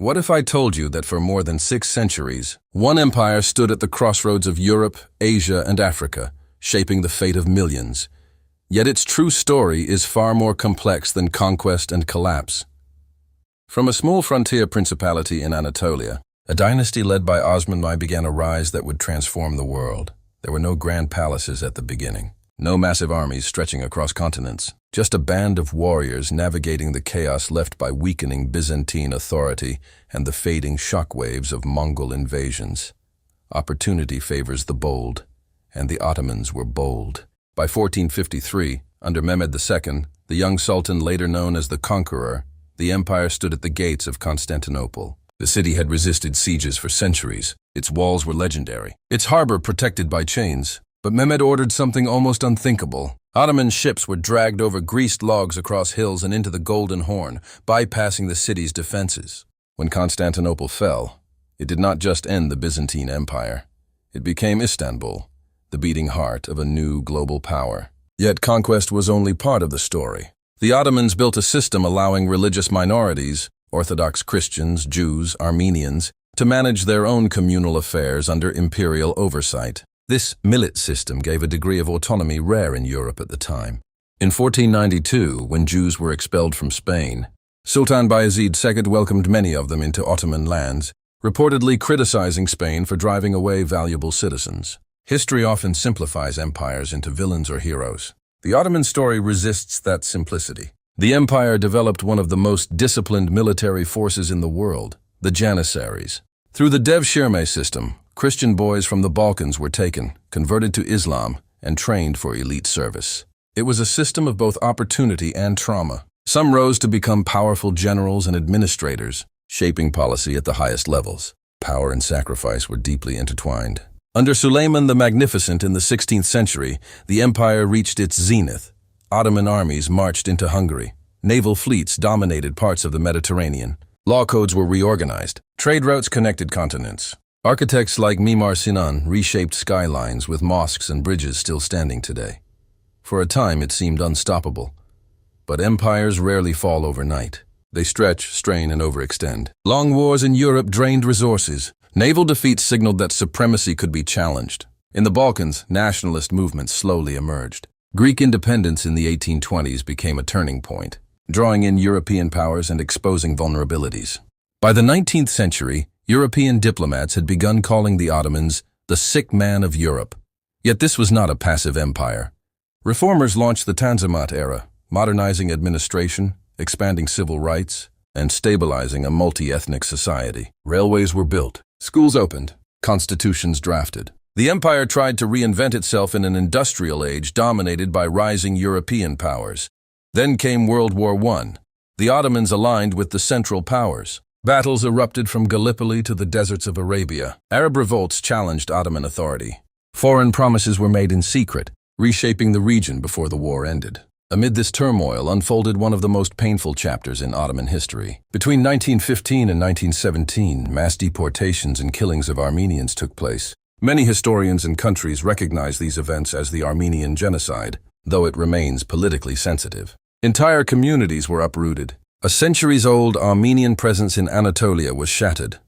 What if I told you that for more than 6 centuries, one empire stood at the crossroads of Europe, Asia, and Africa, shaping the fate of millions? Yet its true story is far more complex than conquest and collapse. From a small frontier principality in Anatolia, a dynasty led by Osman began a rise that would transform the world. There were no grand palaces at the beginning, no massive armies stretching across continents, just a band of warriors navigating the chaos left by weakening Byzantine authority and the fading shockwaves of Mongol invasions. Opportunity favors the bold, and the Ottomans were bold. By 1453, under Mehmed II, the young sultan later known as the Conqueror, the empire stood at the gates of Constantinople. The city had resisted sieges for centuries. Its walls were legendary, its harbor protected by chains. But Mehmed ordered something almost unthinkable. Ottoman ships were dragged over greased logs across hills and into the Golden Horn, bypassing the city's defenses. When Constantinople fell, it did not just end the Byzantine Empire. It became Istanbul, the beating heart of a new global power. Yet conquest was only part of the story. The Ottomans built a system allowing religious minorities, Orthodox Christians, Jews, Armenians, to manage their own communal affairs under imperial oversight. This millet system gave a degree of autonomy rare in Europe at the time. In 1492, when Jews were expelled from Spain, Sultan Bayezid II welcomed many of them into Ottoman lands, reportedly criticizing Spain for driving away valuable citizens. History often simplifies empires into villains or heroes. The Ottoman story resists that simplicity. The empire developed one of the most disciplined military forces in the world, the Janissaries. Through the devshirme system, Christian boys from the Balkans were taken, converted to Islam, and trained for elite service. It was a system of both opportunity and trauma. Some rose to become powerful generals and administrators, shaping policy at the highest levels. Power and sacrifice were deeply intertwined. Under Suleiman the Magnificent in the 16th century, the empire reached its zenith. Ottoman armies marched into Hungary. Naval fleets dominated parts of the Mediterranean. Law codes were reorganized. Trade routes connected continents. Architects like Mimar Sinan reshaped skylines with mosques and bridges still standing today. For a time it seemed unstoppable. But empires rarely fall overnight. They stretch, strain, and overextend. Long wars in Europe drained resources. Naval defeats signaled that supremacy could be challenged. In the Balkans, nationalist movements slowly emerged. Greek independence in the 1820s became a turning point, drawing in European powers and exposing vulnerabilities. By the 19th century, European diplomats had begun calling the Ottomans the sick man of Europe. Yet this was not a passive empire. Reformers launched the Tanzimat era, modernizing administration, expanding civil rights, and stabilizing a multi-ethnic society. Railways were built, schools opened, constitutions drafted. The empire tried to reinvent itself in an industrial age dominated by rising European powers. Then came World War I. The Ottomans aligned with the Central Powers. Battles erupted from Gallipoli to the deserts of Arabia. Arab revolts challenged Ottoman authority. Foreign promises were made in secret, reshaping the region before the war ended. Amid this turmoil unfolded one of the most painful chapters in Ottoman history. Between 1915 and 1917, mass deportations and killings of Armenians took place. Many historians and countries recognize these events as the Armenian Genocide, though it remains politically sensitive. Entire communities were uprooted. A centuries-old Armenian presence in Anatolia was shattered.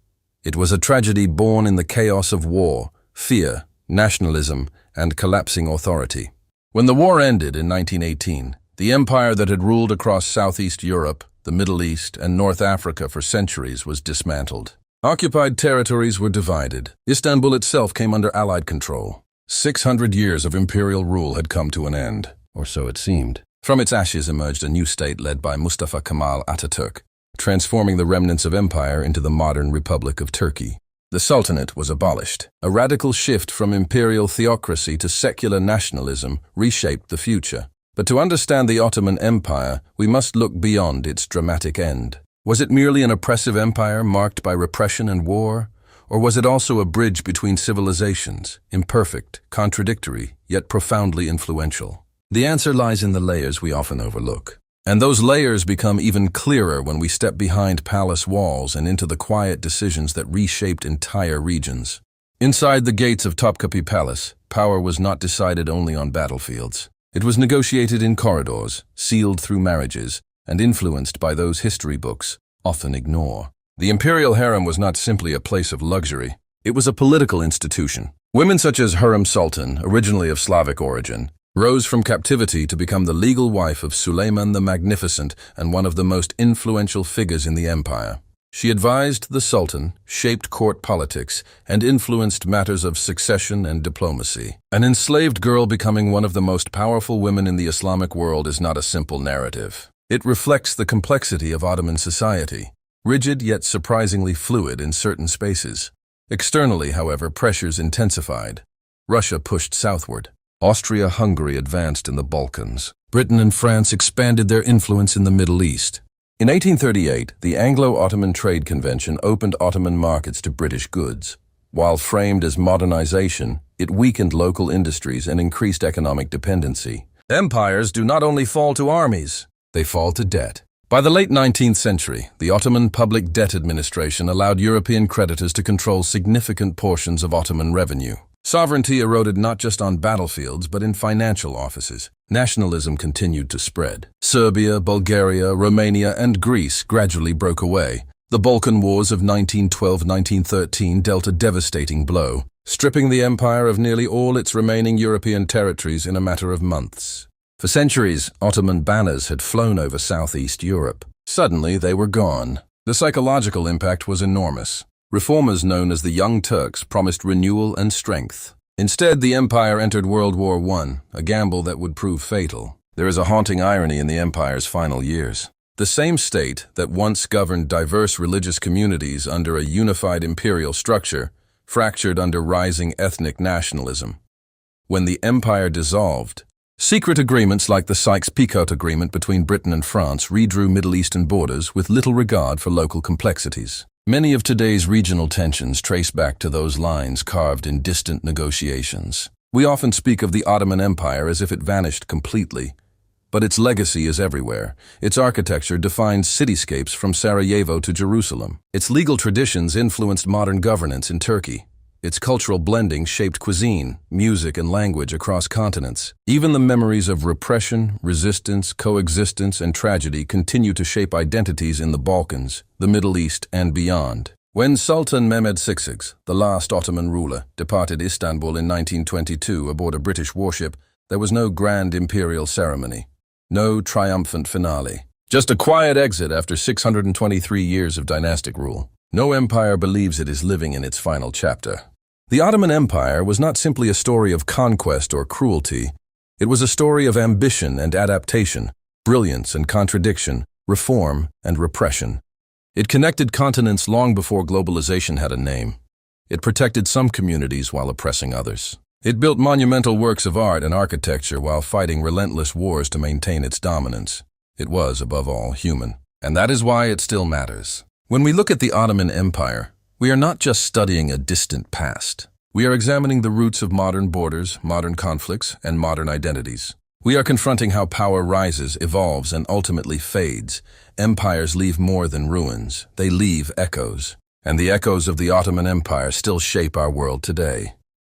It was a tragedy born in the chaos of war, fear, nationalism, and collapsing authority. When the war ended in 1918, the empire that had ruled across Southeast Europe, the Middle East, and North Africa for centuries was dismantled. Occupied territories were divided. Istanbul itself came under Allied control. 600 years of imperial rule had come to an end, or so it seemed. From its ashes emerged a new state led by Mustafa Kemal Ataturk, transforming the remnants of empire into the modern Republic of Turkey. The Sultanate was abolished. A radical shift from imperial theocracy to secular nationalism reshaped the future. But to understand the Ottoman Empire, we must look beyond its dramatic end. Was it merely an oppressive empire marked by repression and war? Or was it also a bridge between civilizations, imperfect, contradictory, yet profoundly influential? The answer lies in the layers we often overlook. And those layers become even clearer when we step behind palace walls and into the quiet decisions that reshaped entire regions. Inside the gates of Topkapi Palace, power was not decided only on battlefields. It was negotiated in corridors, sealed through marriages, and influenced by those history books often ignore. The imperial harem was not simply a place of luxury. It was a political institution. Women such as Hurrem Sultan, originally of Slavic origin, rose from captivity to become the legal wife of Suleiman the Magnificent and one of the most influential figures in the empire. She advised the Sultan, shaped court politics, and influenced matters of succession and diplomacy. An enslaved girl becoming one of the most powerful women in the Islamic world is not a simple narrative. It reflects the complexity of Ottoman society, rigid yet surprisingly fluid in certain spaces. Externally, however, pressures intensified. Russia pushed southward. Austria-Hungary advanced in the Balkans. Britain and France expanded their influence in the Middle East. In 1838, the Anglo-Ottoman Trade Convention opened Ottoman markets to British goods. While framed as modernization, it weakened local industries and increased economic dependency. Empires do not only fall to armies, they fall to debt. By the late 19th century, the Ottoman Public Debt Administration allowed European creditors to control significant portions of Ottoman revenue. Sovereignty eroded not just on battlefields but in financial offices. Nationalism continued to spread. Serbia, Bulgaria, Romania, and Greece gradually broke away. The Balkan Wars of 1912-1913 dealt a devastating blow, stripping the empire of nearly all its remaining European territories in a matter of months. For centuries, Ottoman banners had flown over Southeast Europe. Suddenly, they were gone. The psychological impact was enormous. Reformers known as the Young Turks promised renewal and strength. Instead, the empire entered World War I, a gamble that would prove fatal. There is a haunting irony in the empire's final years. The same state that once governed diverse religious communities under a unified imperial structure fractured under rising ethnic nationalism. When the empire dissolved, secret agreements like the Sykes-Picot Agreement between Britain and France redrew Middle Eastern borders with little regard for local complexities. Many of today's regional tensions trace back to those lines carved in distant negotiations. We often speak of the Ottoman Empire as if it vanished completely, but its legacy is everywhere. Its architecture defined cityscapes from Sarajevo to Jerusalem. Its legal traditions influenced modern governance in Turkey. Its cultural blending shaped cuisine, music, and language across continents. Even the memories of repression, resistance, coexistence, and tragedy continue to shape identities in the Balkans, the Middle East, and beyond. When Sultan Mehmed VI, the last Ottoman ruler, departed Istanbul in 1922 aboard a British warship, there was no grand imperial ceremony, no triumphant finale. Just a quiet exit after 623 years of dynastic rule. No empire believes it is living in its final chapter. The Ottoman Empire was not simply a story of conquest or cruelty. It was a story of ambition and adaptation, brilliance and contradiction, reform and repression. It connected continents long before globalization had a name. It protected some communities while oppressing others. It built monumental works of art and architecture while fighting relentless wars to maintain its dominance. It was, above all, human. And that is why it still matters. When we look at the Ottoman Empire, we are not just studying a distant past. We are examining the roots of modern borders, modern conflicts, and modern identities. We are confronting how power rises, evolves, and ultimately fades. Empires leave more than ruins. They leave echoes. And the echoes of the Ottoman Empire still shape our world today.